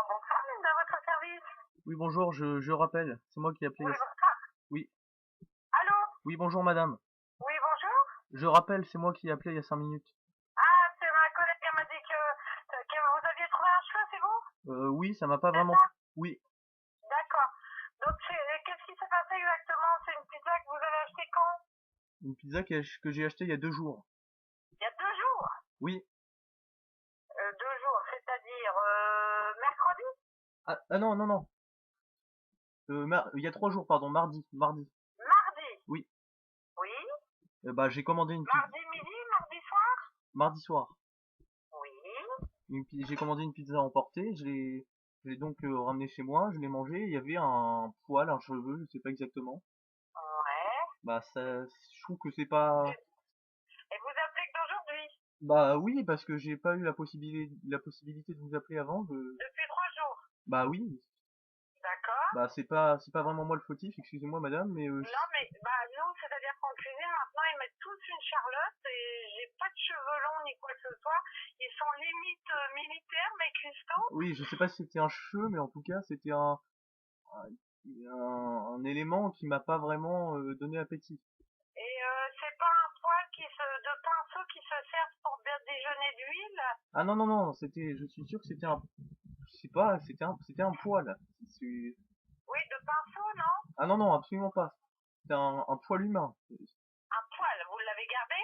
Bonsoir, Linda, à votre service. Oui, bonjour, je rappelle, c'est moi qui ai appelé. Oui, bonsoir. Oui, Allô? oui, bonjour madame. Oui, bonjour. Je rappelle, c'est moi qui ai appelé il y a 5 minutes. Ah, c'est ma collègue qui m'a dit que vous aviez trouvé un cheveu, c'est vous? Oui, ça m'a pas C'est vraiment... ça? Oui, D'accord. Donc, qu'est-ce qui s'est passé exactement? C'est une pizza que vous avez achetée quand? une pizza que j'ai achetée il y a 2 jours. Il y a 2 jours. Oui. 2 jours, c'est-à-dire mercredi? Ah non, non, non. Il y a 3 jours, pardon, mardi. Mardi. Oui. Oui. Bah, j'ai commandé une pizza Mardi midi, mardi soir? mardi soir. Oui. J'ai commandé une pizza emportée, je l'ai donc ramenée chez moi, je l'ai mangée, il y avait un poil, un cheveu, je sais pas exactement. Ouais. Bah, je trouve que c'est pas... Et vous appelez que d'aujourd'hui? Bah oui, parce que j'ai pas eu la possibilité de vous appeler avant. Depuis 3 jours. Bah oui, D'accord. bah c'est pas vraiment moi le fautif, excusez-moi madame, mais Non, mais bah nous, c'est-à-dire qu'en cuisine, maintenant, ils mettent tous une charlotte et j'ai pas de cheveux longs ni quoi que ce soit. Ils sont limite militaires, mes cristaux. oui, je sais pas si c'était un cheveu, mais en tout cas c'était un élément qui m'a pas vraiment donné appétit. Et c'est pas un poil de pinceau qui se sert pour bien déjeuner d'huile. Ah non non non, je suis sûr que je sais pas, c'était un poil. C'est- Oui, de pinceau, non? Ah non non, absolument pas. C'était un poil humain. Un poil, vous l'avez gardé?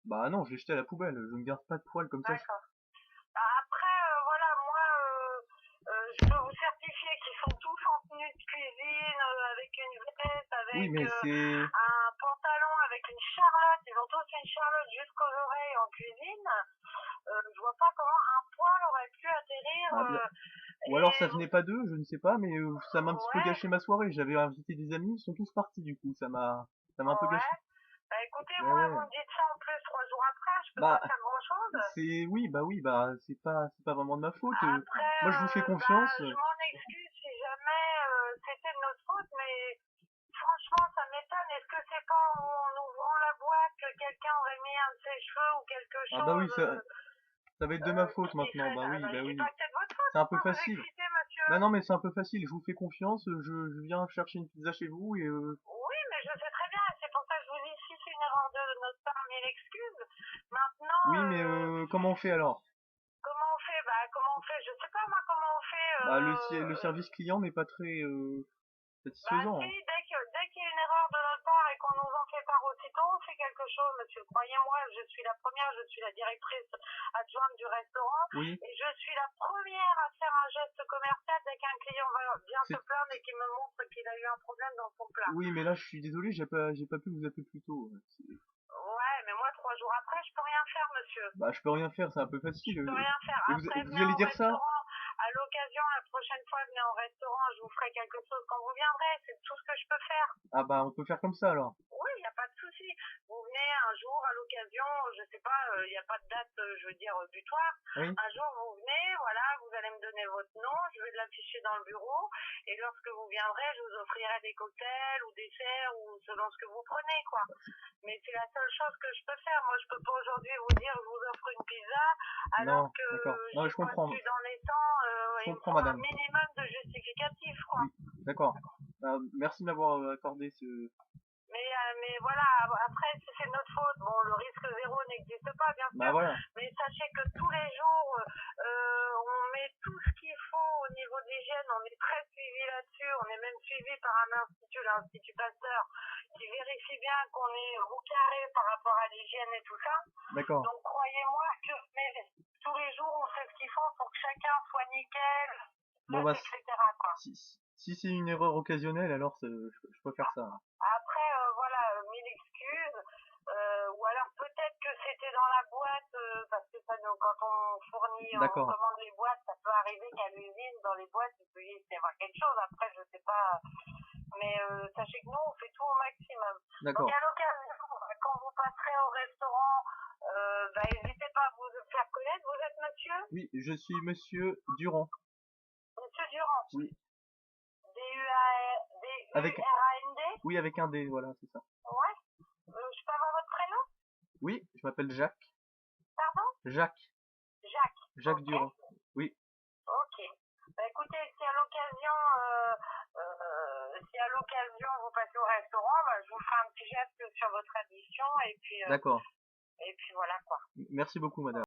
Bah non, je l'ai jeté à la poubelle. Je ne garde pas de poil comme ça. D'accord. Bah, après, voilà, moi, je peux vous certifier qu'ils sont tous en tenue de cuisine, avec une veste, Oui, avec mais c'est... un pantalon, avec une charlotte. Ils ont tous une charlotte jusqu'aux oreilles en cuisine. Je vois pas comment un poil aurait pu atterrir. Ah, ou alors ça venait pas d'eux, je ne sais pas, mais ça m'a un petit peu Ouais, gâché ma soirée. J'avais invité des amis, ils sont tous partis du coup. Ça m'a un peu gâché. ouais. Bah écoutez, Ouais, moi, ouais. vous me dites ça en plus 3 jours après, je peux Bah, pas faire grand-chose. oui, bah, c'est pas vraiment de ma faute. Après, Moi, je vous fais bah, confiance. je m'en excuse si jamais c'était de notre faute, mais franchement, ça m'étonne. Est-ce que c'est pas en ouvrant la boîte que quelqu'un aurait mis un de ses cheveux ou quelque Ah bah oui, chose ça va être de ma faute qui maintenant. serait... Bah je dis oui. pas que c'est de votre faute, C'est un peu pourquoi vous facile. excitez, monsieur? Bah non, mais c'est un peu facile. Je vous fais confiance. Je viens chercher une pizza chez vous et Oui, mais je sais très bien, c'est pour ça que je vous dis, si c'est une erreur de notre part, mille excuses. Maintenant, oui, mais comment on fait alors? comment on fait? Bah, comment on fait? Je sais pas, moi, comment on fait. Bah le service client n'est pas très Bah, satisfaisant, si, hein. dès qu'il y a une erreur de notre part et qu'on nous en fait part aussitôt, on fait quelque chose, monsieur. Croyez-moi, je suis la première, je suis la directrice adjointe du restaurant Oui. et je suis la première à faire un geste commercial dès qu'un client vient se C'est- plaindre et qu'il me montre qu'il a eu un problème dans son plat. Oui, mais là, je suis désolé, j'ai pas pu vous appeler plus tôt. Ouais, mais moi, 3 jours après, je peux rien faire, monsieur. Bah, je peux rien faire, c'est un peu facile. Je peux rien faire. Et Après, vous venez allez au dire ça? restaurant. À l'occasion, la prochaine fois, venez au restaurant, je vous ferai quelque chose quand vous viendrez. C'est tout ce que je peux faire. Ah bah, on peut faire comme ça alors. Oui, il n'y a pas de souci. Vous venez un jour à l'occasion, je sais pas, il n'y a pas de date, je veux dire, butoir. Oui. Un jour, vous venez, voilà, vous allez me donner votre nom, je vais l'afficher dans le bureau, et lorsque vous viendrez, je vous offrirai des cocktails ou des desserts ou selon ce que vous prenez, quoi. Mais c'est la seule chose que je peux faire. Moi, je peux pas aujourd'hui vous dire, je vous offre une pizza, alors Non, que d'accord. Non, j'ai je pas comprends. su dans les temps, Je il me comprends, faut un madame. minimum de justificatif, quoi. Oui, d'accord. Merci de m'avoir accordé ce... Mais voilà, après, si c'est notre faute, bon, le risque zéro n'existe pas, bien Bah sûr, voilà. mais sachez que tous les jours, on met tout ce qu'il faut au niveau de l'hygiène, on est très suivi là-dessus, on est même suivi par un institut, l'Institut Pasteur, qui vérifie bien qu'on est au carré par rapport à l'hygiène et tout ça. D'accord. Donc, croyez-moi que tous les jours, on fait ce qu'il faut pour que chacun soit nickel, Bon bah, etc., quoi. si c'est une erreur occasionnelle, alors je peux faire ça. Après, voilà, mille excuses. Ou alors peut-être que c'était dans la boîte, parce que ça nous, quand on fournit, on D'accord. commande les boîtes, ça peut arriver qu'à l'usine, dans les boîtes, il peut y avoir quelque chose. Après, je sais pas. Mais sachez que nous, on fait tout au maximum. D'accord. Donc à l'occasion, quand vous passerez au restaurant, bah, n'hésitez pas à vous faire connaître. Vous êtes monsieur? Oui, je suis monsieur Durand. Monsieur Durand. Oui. D-U-R-A-N-D? Oui, avec un D, voilà, c'est ça. Ouais. Je peux avoir votre prénom? Oui, je m'appelle Jacques. Pardon? Jacques. Jacques. Jacques Ok. Durand. Oui. Ok. Bah, écoutez, si à l'occasion vous passez au restaurant, bah, je vous ferai un petit geste sur votre addition D'accord. et puis voilà quoi. Merci beaucoup, madame.